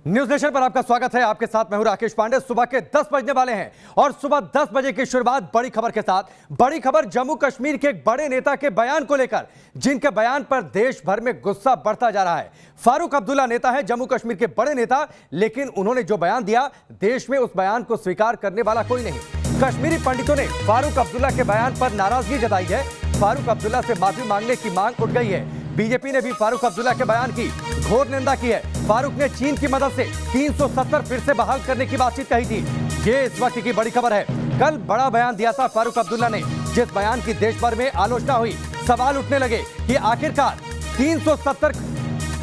News nation पर आपका स्वागत है। आपके साथ मैं हूं राकेश पांडे। सुबह के 10 बजने वाले हैं और सुबह 10 बजे की शुरुआत बड़ी खबर के साथ। बड़ी खबर जम्मू कश्मीर के एक बड़े नेता के बयान को लेकर, जिनके बयान पर देश भर में गुस्सा बढ़ता जा रहा है। फारूक अब्दुल्ला नेता है, जम्मू कश्मीर के बड़े नेता, लेकिन उन्होंने जो बयान दिया, देश में उस बयान को स्वीकार करने वाला कोई नहीं। कश्मीरी पंडितों ने फारूक अब्दुल्ला के बयान पर नाराजगी जताई है। फारूक अब्दुल्ला से माफी मांगने की मांग उठ गई है। बीजेपी ने भी फारूक अब्दुल्ला के बयान की घोर निंदा की है। फारूक ने चीन की मदद से 370 फिर से बहाल करने की बातचीत कही थी। ये इस वक्त की बड़ी खबर है। कल बड़ा बयान दिया था फारूक अब्दुल्ला ने, जिस बयान की देश भर में आलोचना हुई। सवाल उठने लगे कि आखिरकार 370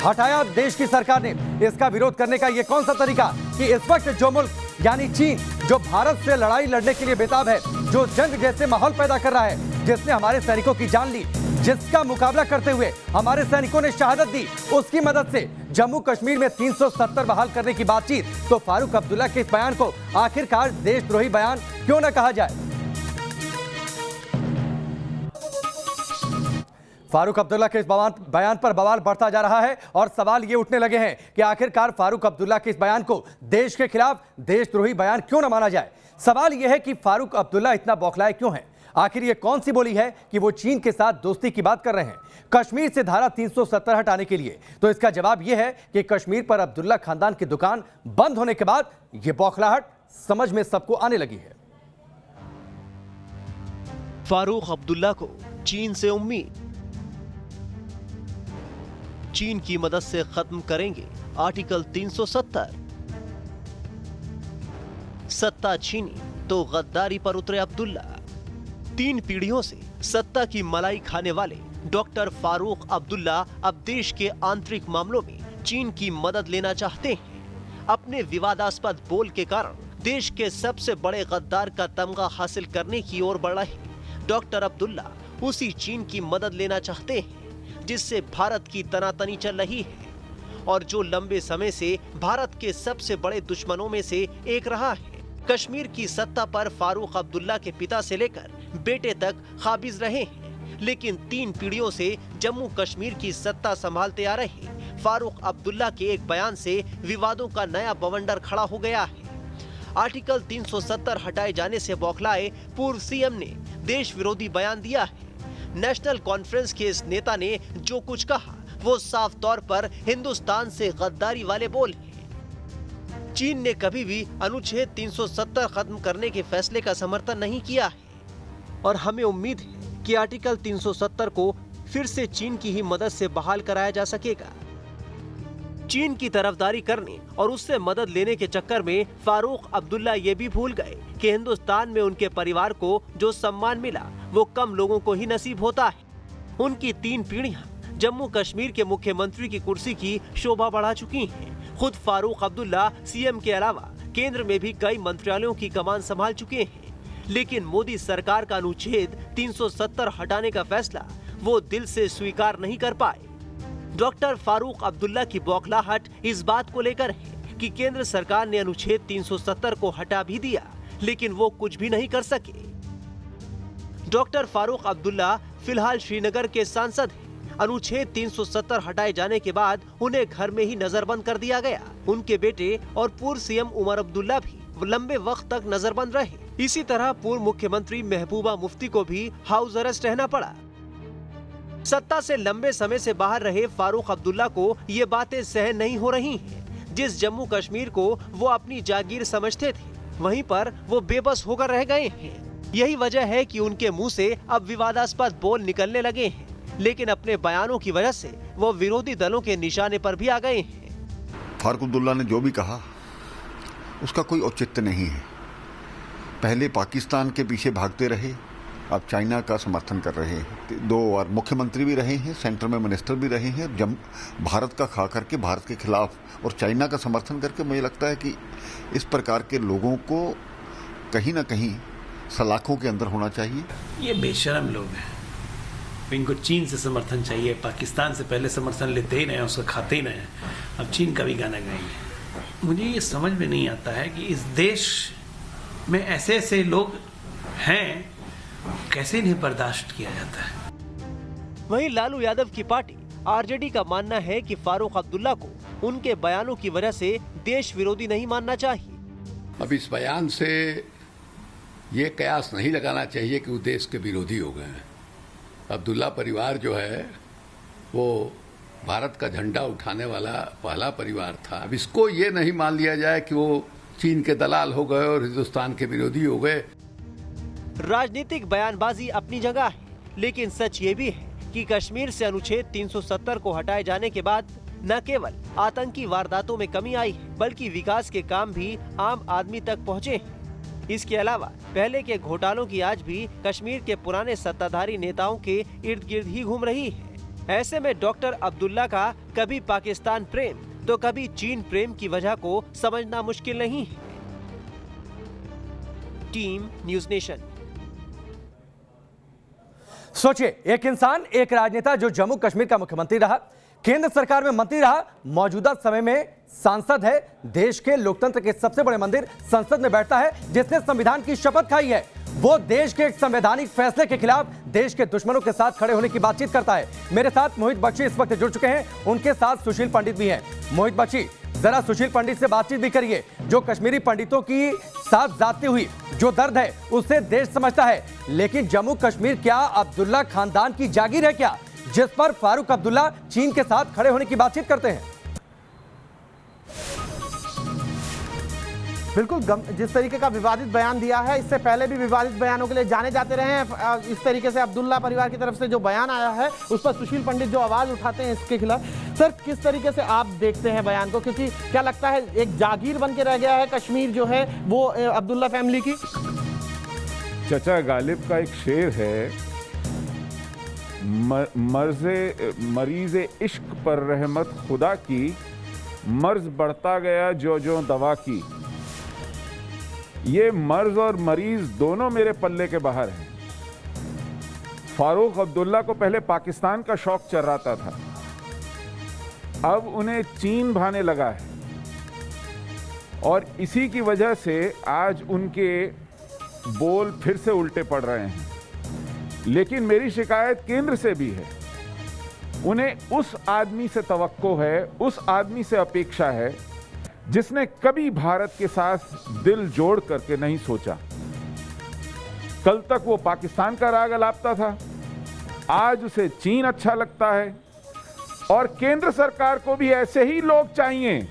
हटाया देश की सरकार ने। इसका विरोध करने का ये कौन सा तरीका कि इस वक्त जो मुल्क यानी चीन, जो भारत से लड़ाई लड़ने के लिए बेताब है, जो जंग जैसे माहौल पैदा कर रहा है, जिसने हमारे सैनिकों की जान ली, जिसका मुकाबला करते हुए हमारे सैनिकों ने शहादत दी, उसकी मदद से जम्मू कश्मीर में 370 बहाल करने की बातचीत। तो फारूक अब्दुल्ला के इस बयान को आखिरकार देशद्रोही बयान क्यों न कहा जाए? फारूक अब्दुल्ला के इस बयान पर बवाल बढ़ता जा रहा है और सवाल ये उठने लगे हैं कि आखिरकार फारूक अब्दुल्ला के इस बयान को देश के खिलाफ देशद्रोही बयान क्यों न माना जाए। सवाल यह है कि फारूक अब्दुल्ला इतना बौखलाए क्यों हैं? आखिर ये कौन सी बोली है कि वो चीन के साथ दोस्ती की बात कर रहे हैं कश्मीर से धारा 370 हटाने के लिए? तो इसका जवाब यह है कि कश्मीर पर अब्दुल्ला खानदान की दुकान बंद होने के बाद ये बौखलाहट समझ में सबको आने लगी है। फारूक अब्दुल्ला को चीन से उम्मीद, चीन की मदद से खत्म करेंगे आर्टिकल 370। सत्ता छीनी तो गद्दारी पर उतरे अब्दुल्ला। 3 पीढ़ियों से सत्ता की मलाई खाने वाले डॉक्टर फारूक अब्दुल्ला अब देश के आंतरिक मामलों में चीन की मदद लेना चाहते हैं। अपने विवादास्पद बोल के कारण देश के सबसे बड़े गद्दार का तमगा हासिल करने की ओर बढ़ रहे डॉक्टर अब्दुल्ला उसी चीन की मदद लेना चाहते हैं जिससे भारत की तनातनी चल रही है और जो लंबे समय से भारत के सबसे बड़े दुश्मनों में से एक रहा है। कश्मीर की सत्ता पर फारूक अब्दुल्ला के पिता से लेकर बेटे तक काबिज रहे हैं, लेकिन 3 पीढ़ियों से जम्मू कश्मीर की सत्ता संभालते आ रहे फारूक अब्दुल्ला के एक बयान से विवादों का नया बवंडर खड़ा हो गया है। आर्टिकल 370 हटाए जाने से बौखलाए पूर्व सीएम ने देश विरोधी बयान दिया है। नेशनल कॉन्फ्रेंस के इस नेता ने जो कुछ कहा वो साफ तौर पर हिंदुस्तान से गद्दारी वाले बोल हैं। चीन ने कभी भी अनुच्छेद 370 खत्म करने के फैसले का समर्थन नहीं किया है और हमें उम्मीद है कि आर्टिकल 370 को फिर से चीन की ही मदद से बहाल कराया जा सकेगा। चीन की तरफदारी करने और उससे मदद लेने के चक्कर में फारूक अब्दुल्ला ये भी भूल गए कि हिंदुस्तान में उनके परिवार को जो सम्मान मिला वो कम लोगों को ही नसीब होता है। उनकी 3 पीढ़ियां जम्मू कश्मीर के मुख्यमंत्री की कुर्सी की शोभा बढ़ा चुकी हैं। खुद फारूक अब्दुल्ला सीएम के अलावा केंद्र में भी कई मंत्रालयों की कमान संभाल चुके हैं, लेकिन मोदी सरकार का अनुच्छेद 370 हटाने का फैसला वो दिल से स्वीकार नहीं कर पाए। डॉक्टर फारूक अब्दुल्ला की बौखलाहट इस बात को लेकर है कि केंद्र सरकार ने अनुच्छेद 370 को हटा भी दिया, लेकिन वो कुछ भी नहीं कर सके। डॉक्टर फारूक अब्दुल्ला फिलहाल श्रीनगर के सांसद हैं। अनुच्छेद 370 हटाए जाने के बाद उन्हें घर में ही नजरबंद कर दिया गया। उनके बेटे और पूर्व सीएम उमर अब्दुल्ला भी लंबे वक्त तक नजरबंद रहे। इसी तरह पूर्व मुख्यमंत्री महबूबा मुफ्ती को भी हाउस अरेस्ट रहना पड़ा। सत्ता से लंबे समय से बाहर रहे फारूक अब्दुल्ला को ये बातें सहन नहीं हो रही हैं। जिस जम्मू कश्मीर को वो अपनी जागीर समझते थे, वहीं पर वो बेबस होकर रह गए हैं। यही वजह है कि उनके मुंह से अब विवादास्पद बोल निकलने लगे हैं, लेकिन अपने बयानों की वजह से वो विरोधी दलों के निशाने पर भी आ गए हैं। फारूक अब्दुल्ला ने जो भी कहा उसका कोई औचित्य नहीं है। पहले पाकिस्तान के पीछे भागते रहे, अब चाइना का समर्थन कर रहे हैं। 2 बार मुख्यमंत्री भी रहे हैं, सेंटर में मिनिस्टर भी रहे हैं। जब भारत का खा करके भारत के खिलाफ और चाइना का समर्थन करके, मुझे लगता है कि इस प्रकार के लोगों को कहीं ना कहीं सलाखों के अंदर होना चाहिए। ये बेशरम लोग हैं, इनको चीन से समर्थन चाहिए। पाकिस्तान से पहले समर्थन लेते ही नहीं, उसका खाते ही नहीं, अब चीन का भी गाना गाएंगे। मुझे ये समझ में नहीं आता है कि इस देश में ऐसे ऐसे लोग हैं, कैसे इन्हें बर्दाश्त किया जाता है। वहीं लालू यादव की पार्टी आरजेडी का मानना है कि फारूक अब्दुल्ला को उनके बयानों की वजह से देश विरोधी नहीं मानना चाहिए। अब इस बयान से ये कयास नहीं लगाना चाहिए कि वो देश के विरोधी हो गए हैं। अब्दुल्ला परिवार जो है वो भारत का झंडा उठाने वाला पहला परिवार था। अब इसको ये नहीं मान लिया जाए कि वो चीन के दलाल हो गए और हिंदुस्तान के विरोधी हो गए। राजनीतिक बयानबाजी अपनी जगह है, लेकिन सच ये भी है कि कश्मीर से अनुच्छेद 370 को हटाए जाने के बाद न केवल आतंकी वारदातों में कमी आई है, बल्कि विकास के काम भी आम आदमी तक पहुँचे हैं। इसके अलावा पहले के घोटालों की आज भी कश्मीर के पुराने सत्ताधारी नेताओं के इर्द गिर्द ही घूम रही है। ऐसे में डॉक्टर अब्दुल्ला का कभी पाकिस्तान प्रेम तो कभी चीन प्रेम की वजह को समझना मुश्किल नहीं है। Team news nation. सोचिए, एक इंसान, एक राजनेता जो जम्मू कश्मीर का मुख्यमंत्री रहा, केंद्र सरकार में मंत्री रहा, मौजूदा समय में सांसद है, देश के लोकतंत्र के सबसे बड़े मंदिर संसद में बैठता है, जिसने संविधान की शपथ खाई है, वो देश के एक संवैधानिक फैसले के खिलाफ देश के दुश्मनों के साथ खड़े होने की बातचीत करता है। मेरे साथ मोहित बख्शी इस वक्त जुड़ चुके हैं, उनके साथ सुशील पंडित भी हैं। मोहित बख्शी, जरा सुशील पंडित से बातचीत भी करिए। जो कश्मीरी पंडितों की साथ जाती हुई जो दर्द है उसे देश समझता है, लेकिन जम्मू कश्मीर क्या अब्दुल्ला खानदान की जागीर है क्या, जिस पर फारूक अब्दुल्ला चीन के साथ खड़े होने की बातचीत करते हैं? बिल्कुल, जिस तरीके का विवादित बयान दिया है, इससे पहले भी विवादित बयानों के लिए जाने जाते रहे हैं। इस तरीके से अब्दुल्ला परिवार की तरफ से जो बयान आया है उस पर सुशील पंडित जो आवाज उठाते हैं इसके खिलाफ। सर, किस तरीके से आप देखते हैं बयान को, क्योंकि क्या लगता है एक जागीर बन के रह गया है कश्मीर जो है वो अब्दुल्ला फैमिली की? चचा गालिब का एक शेर है, मरीज इश्क पर रहमत खुदा की, मर्ज बढ़ता गया जो जो दवा की। ये मर्ज और मरीज दोनों मेरे पल्ले के बाहर हैं। फारूक अब्दुल्ला को पहले पाकिस्तान का शौक चर्राता था, अब उन्हें चीन भाने लगा है, और इसी की वजह से आज उनके बोल फिर से उल्टे पड़ रहे हैं। लेकिन मेरी शिकायत केंद्र से भी है। उन्हें उस आदमी से तवक्को है, उस आदमी से अपेक्षा है जिसने कभी भारत के साथ दिल जोड़ करके नहीं सोचा। कल तक वो पाकिस्तान का राग अलापता था, आज उसे चीन अच्छा लगता है, और केंद्र सरकार को भी ऐसे ही लोग चाहिए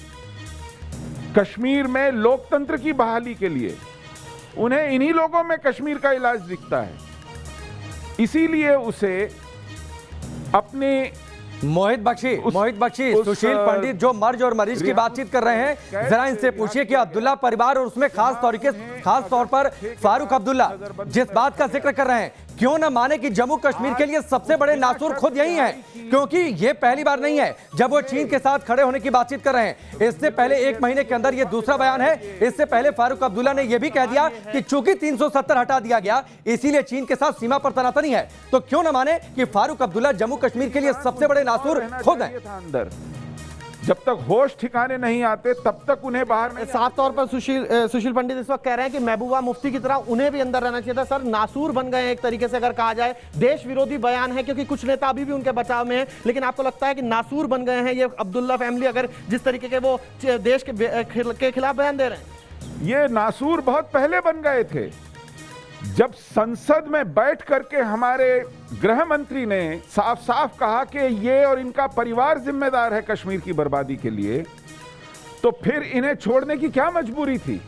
कश्मीर में लोकतंत्र की बहाली के लिए। उन्हें इन्हीं लोगों में कश्मीर का इलाज दिखता है, इसीलिए उसे अपने मोहित बख्शी, सुशील पंडित जो मर्ज और मरीज की बातचीत कर रहे हैं, जरा इनसे पूछिए कि अब्दुल्ला परिवार और उसमें खास तौर पर फारूक अब्दुल्ला जिस बात का जिक्र कर रहे हैं, क्यों न माने कि जम्मू कश्मीर के लिए सबसे बड़े नासूर खुद यही हैं, क्योंकि ये पहली बार नहीं है जब वो चीन के साथ खड़े होने की बातचीत कर रहे हैं। इससे पहले 1 महीने के अंदर ये दूसरा बयान है। इससे पहले फारूक अब्दुल्ला ने यह भी कह दिया कि चूंकि 370 हटा दिया गया इसीलिए चीन के साथ सीमा पर तनातनी है। तो क्यों न माने कि फारूक अब्दुल्ला जम्मू कश्मीर के लिए सबसे बड़े नासूर खुद हैं। जब तक होश ठिकाने नहीं आते तब तक उन्हें बाहर नहीं। साफ तौर पर सुशील पंडित इस वक्त कह रहे हैं कि महबूबा मुफ्ती की तरह उन्हें भी अंदर रहना चाहिए था। सर, नासूर बन गए हैं एक तरीके से अगर कहा जाए, देश विरोधी बयान है क्योंकि कुछ नेता अभी भी उनके बचाव में हैं, लेकिन आपको लगता है कि नासूर बन गए हैं ये अब्दुल्ला फैमिली, अगर जिस तरीके के वो देश के खिलाफ बयान दे रहे हैं? ये नासूर बहुत पहले बन गए थे, जब संसद में बैठ करके हमारे गृह मंत्री ने साफ साफ कहा कि ये और इनका परिवार जिम्मेदार है कश्मीर की बर्बादी के लिए, तो फिर इन्हें छोड़ने की क्या मजबूरी थी?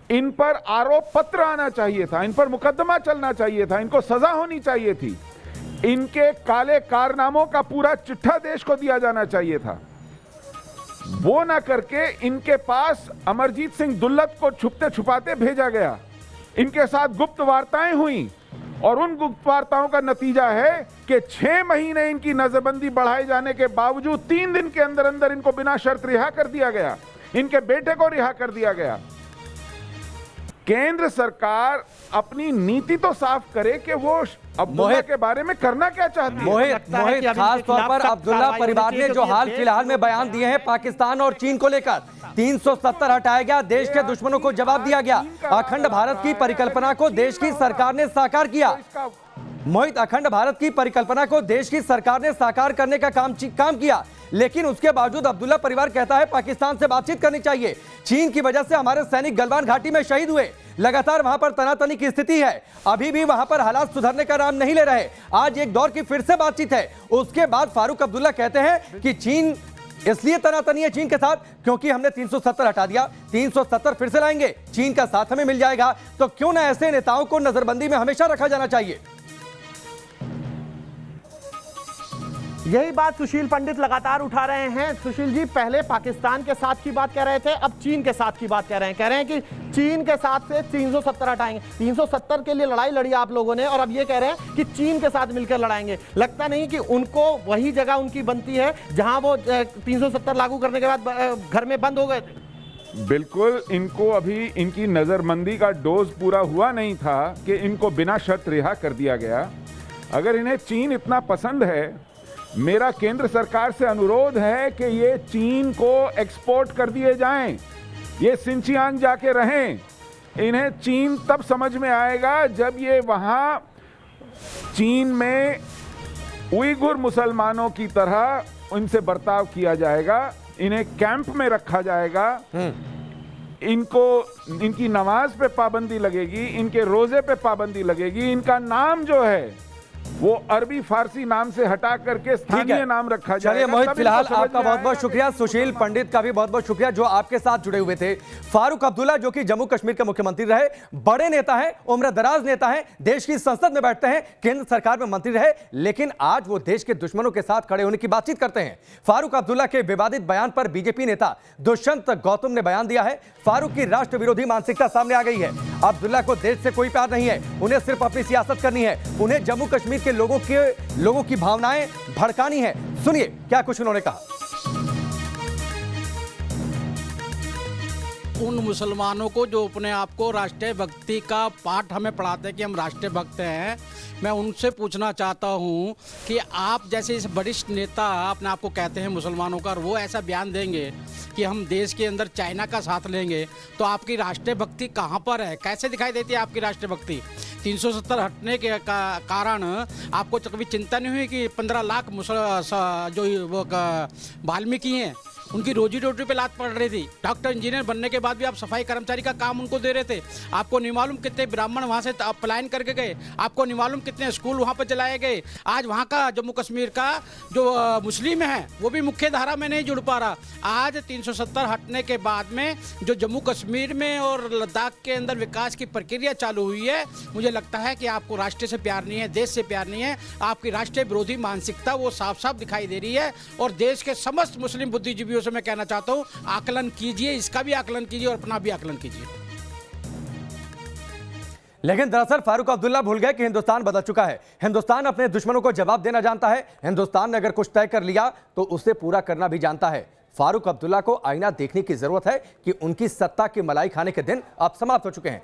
इन पर आरोप पत्र आना चाहिए था, इन पर मुकदमा चलना चाहिए था, इनको सजा होनी चाहिए थी, इनके काले कारनामों का पूरा चिट्ठा देश को दिया जाना चाहिए था। वो ना करके इनके पास अमरजीत सिंह दुल्लत को छुपते छुपाते भेजा गया, इनके साथ गुप्त वार्ताएं हुई, और उन गुप्त वार्ताओं का नतीजा है कि 6 महीने इनकी नजरबंदी बढ़ाए जाने के बावजूद 3 दिन के अंदर अंदर इनको बिना शर्त रिहा कर दिया गया, इनके बेटे को रिहा कर दिया गया। केंद्र सरकार अपनी नीति तो साफ करे कि वो अब्दुल्ला के बारे में करना क्या चाहती है। मोहित, खास तौर पर अब्दुल्ला परिवार ने जो हाल फिलहाल में बयान दिए हैं पाकिस्तान और चीन को लेकर, 370 हटाया गया, देश के दुश्मनों को जवाब दिया गया, अखंड भारत की परिकल्पना को देश की सरकार ने साकार किया। मोहित, अखंड भारत की परिकल्पना को देश की सरकार ने साकार करने का काम किया, लेकिन उसके बावजूद अब्दुल्ला परिवार कहता है पाकिस्तान से बातचीत करनी चाहिए। चीन की वजह से हमारे सैनिक गलवान घाटी में शहीद हुए, लगातार वहां पर तनातनी की स्थिति है, अभी भी वहां पर हालात सुधरने का नाम नहीं ले रहे। आज एक दौर की फिर से बातचीत है। उसके बाद फारूक अब्दुल्ला कहते हैं कि चीन इसलिए तनातनी है चीन के साथ क्योंकि हमने 370 हटा दिया, 370 फिर से लाएंगे, चीन का साथ हमें मिल जाएगा। तो क्यों ना ऐसे नेताओं को नजरबंदी में हमेशा रखा जाना चाहिए। यही बात सुशील पंडित लगातार उठा रहे हैं। सुशील जी, पहले पाकिस्तान के साथ की बात कह रहे थे, अब चीन के साथ की बात कह रहे हैं कि चीन के साथ से 370 हटाएंगे। 370 के लिए लड़ाई लड़ी आप लोगों ने और अब ये कह रहे हैं कि चीन के साथ मिलकर लड़ाएंगे। लगता नहीं कि उनको वही जगह उनकी बनती है जहां वो 370 लागू करने के बाद घर में बंद हो गए थे। बिल्कुल, इनको अभी इनकी नजरबंदी का डोज पूरा हुआ नहीं था कि इनको बिना शर्त रिहा कर दिया गया। अगर इन्हें चीन इतना पसंद है, मेरा केंद्र सरकार से अनुरोध है कि ये चीन को एक्सपोर्ट कर दिए जाएं, ये सिंचियांग जाके रहें। इन्हें चीन तब समझ में आएगा जब ये वहां चीन में उइगुर मुसलमानों की तरह उनसे बर्ताव किया जाएगा, इन्हें कैंप में रखा जाएगा, इनको इनकी नमाज पे पाबंदी लगेगी, इनके रोजे पे पाबंदी लगेगी, इनका नाम जो है वो अरबी फारसी नाम से हटा करके स्थानीय नाम रखा जाएगा। चलिए मोहित, तब फिलहाल इनको समझ आपका में बहुत बहुत आएगा शुक्रिया। सुशील पंडित का भी बहुत बहुत शुक्रिया जो आपके साथ जुड़े हुए थे। फारूक अब्दुल्ला जो कि जम्मू कश्मीर के मुख्यमंत्री रहे, बड़े नेता हैं, उम्र दराज नेता हैं, देश की संसद में बैठते हैं, केंद्र सरकार में मंत्री रहे, लेकिन आज वो देश के दुश्मनों के साथ खड़े होने की बातचीत करते हैं। फारूक अब्दुल्ला के विवादित बयान पर बीजेपी नेता दुष्यंत गौतम ने बयान दिया है। फारूक की राष्ट्र विरोधी मानसिकता सामने आ गई है। अब्दुल्ला को देश से कोई प्यार नहीं है, उन्हें सिर्फ अपनी सियासत करनी है, उन्हें जम्मू कश्मीर के लोगों की भावनाएं भड़कानी है। सुनिए क्या कुछ उन्होंने कहा। उन मुसलमानों को जो अपने आप को राष्ट्रीय भक्ति का पाठ हमें पढ़ाते हैं कि हम राष्ट्रीय भक्त हैं, मैं उनसे पूछना चाहता हूं कि आप जैसे इस वरिष्ठ नेता अपने आप को कहते हैं मुसलमानों का, और वो ऐसा बयान देंगे कि हम देश के अंदर चाइना का साथ लेंगे, तो आपकी राष्ट्रीय भक्ति कहां पर है? कैसे दिखाई देती है आपकी राष्ट्रीय भक्ति? 370 हटने के कारण आपको कभी चिंता नहीं हुई कि 15 लाख जो वो वाल्मीकि हैं उनकी रोजी रोटी पे लात पड़ रही थी? डॉक्टर इंजीनियर बनने के बाद भी आप सफाई कर्मचारी का काम उनको दे रहे थे। आपको नहीं मालूम कितने ब्राह्मण वहाँ से पलायन करके गए, आपको नहीं मालूम कितने स्कूल वहाँ पर चलाए गए। आज वहाँ का जम्मू कश्मीर का जो मुस्लिम है वो भी मुख्य धारा में नहीं जुड़ पा रहा। आज 370 हटने के बाद में जो जम्मू कश्मीर में और लद्दाख के अंदर विकास की प्रक्रिया चालू हुई है, मुझे लगता है कि आपको राष्ट्र से प्यार नहीं है, देश से प्यार नहीं है। आपकी राष्ट्रीय विरोधी मानसिकता वो साफ साफ दिखाई दे रही है। और देश के समस्त मुस्लिम बुद्धिजीवियों से मैं कहना चाहता हूं, आकलन कीजिए, इसका भी आकलन कीजिए और अपना भी आकलन कीजिए। लेकिन दरअसल फारूक अब्दुल्ला भूल गए कि हिंदुस्तान बदल चुका है। हिंदुस्तान अपने दुश्मनों को जवाब देना जानता है। हिंदुस्तान ने अगर कुछ तय कर लिया तो उसे पूरा करना भी जानता है। फारूक अब्दुल्ला को आईना देखने की जरूरत है कि उनकी सत्ता की मलाई खाने के दिन अब समाप्त हो चुके हैं।